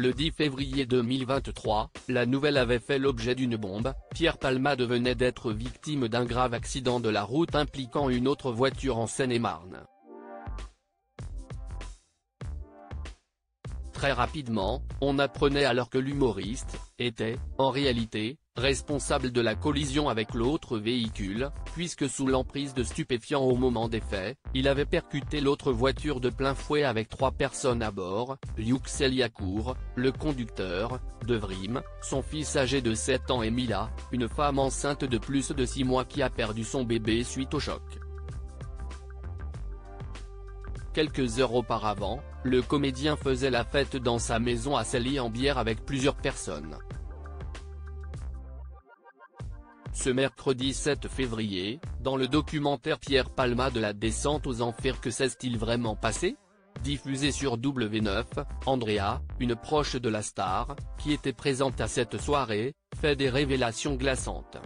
Le 10 février 2023, la nouvelle avait fait l'objet d'une bombe. Pierre Palmade venait d'être victime d'un grave accident de la route impliquant une autre voiture en Seine-et-Marne. Très rapidement, on apprenait alors que l'humoriste était, en réalité, responsable de la collision avec l'autre véhicule, puisque sous l'emprise de stupéfiants au moment des faits, il avait percuté l'autre voiture de plein fouet avec 3 personnes à bord: Youxel Yacour, le conducteur, Devrim, son fils âgé de 7 ans et Mila, une femme enceinte de plus de 6 mois qui a perdu son bébé suite au choc. Quelques heures auparavant, le comédien faisait la fête dans sa maison à Cergy-en-Bière avec plusieurs personnes. Ce mercredi 7 février, dans le documentaire Pierre Palmade la descente aux enfers Que s'est-il vraiment passé?, diffusé sur W9, Andrea, une proche de la star, qui était présente à cette soirée, fait des révélations glaçantes.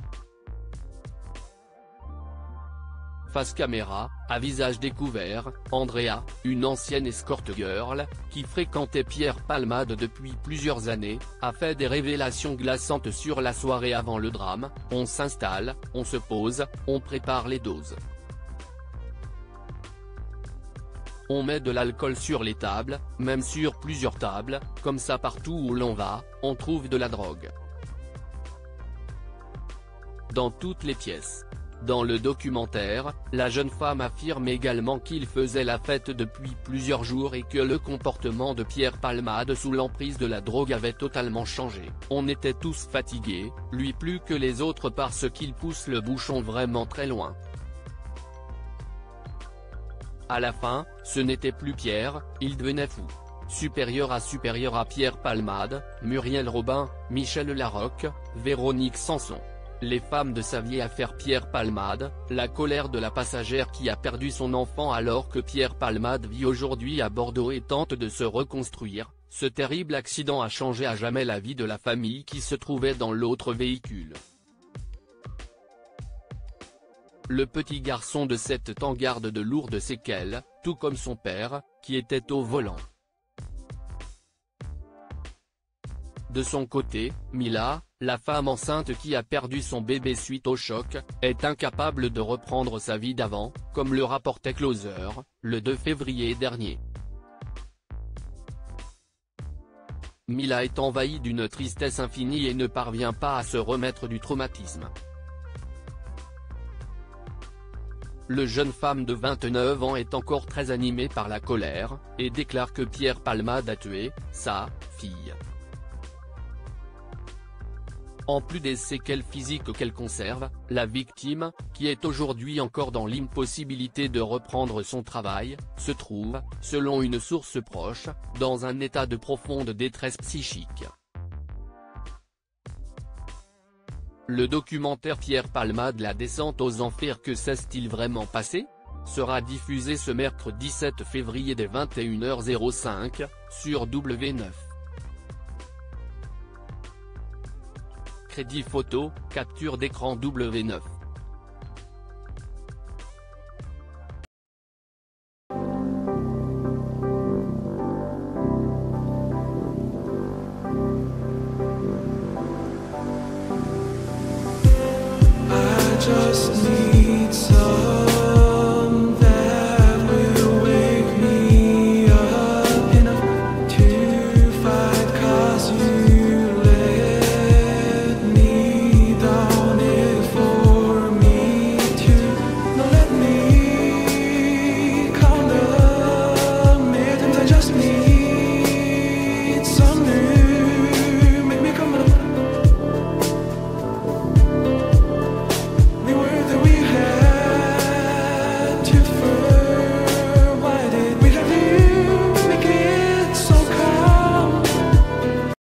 Face caméra, à visage découvert, Andrea, une ancienne escort girl, qui fréquentait Pierre Palmade depuis plusieurs années, a fait des révélations glaçantes sur la soirée avant le drame. On s'installe, on se pose, on prépare les doses. On met de l'alcool sur les tables, même sur plusieurs tables, comme ça partout où l'on va, on trouve de la drogue. Dans toutes les pièces. Dans le documentaire, la jeune femme affirme également qu'il faisait la fête depuis plusieurs jours et que le comportement de Pierre Palmade sous l'emprise de la drogue avait totalement changé. On était tous fatigués, lui plus que les autres parce qu'il pousse le bouchon vraiment très loin. À la fin, ce n'était plus Pierre, il devenait fou. Supérieur à Pierre Palmade, Muriel Robin, Michel Larocque, Véronique Sanson. Les femmes de sa vieille affaire Pierre Palmade, la colère de la passagère qui a perdu son enfant alors que Pierre Palmade vit aujourd'hui à Bordeaux et tente de se reconstruire. Ce terrible accident a changé à jamais la vie de la famille qui se trouvait dans l'autre véhicule. Le petit garçon de 7 ans garde de lourdes séquelles, tout comme son père, qui était au volant. De son côté, Mila, la femme enceinte qui a perdu son bébé suite au choc, est incapable de reprendre sa vie d'avant, comme le rapportait Closer, le 2 février dernier. Mila est envahie d'une tristesse infinie et ne parvient pas à se remettre du traumatisme. Le jeune femme de 29 ans est encore très animée par la colère, et déclare que Pierre Palmade a tué sa fille. En plus des séquelles physiques qu'elle conserve, la victime, qui est aujourd'hui encore dans l'impossibilité de reprendre son travail, se trouve, selon une source proche, dans un état de profonde détresse psychique. Le documentaire Pierre Palmade la descente aux enfers Que s'est-il vraiment passé?, sera diffusé ce mercredi 7 février dès 21h05, sur W9. Crédit photo, capture d'écran W9.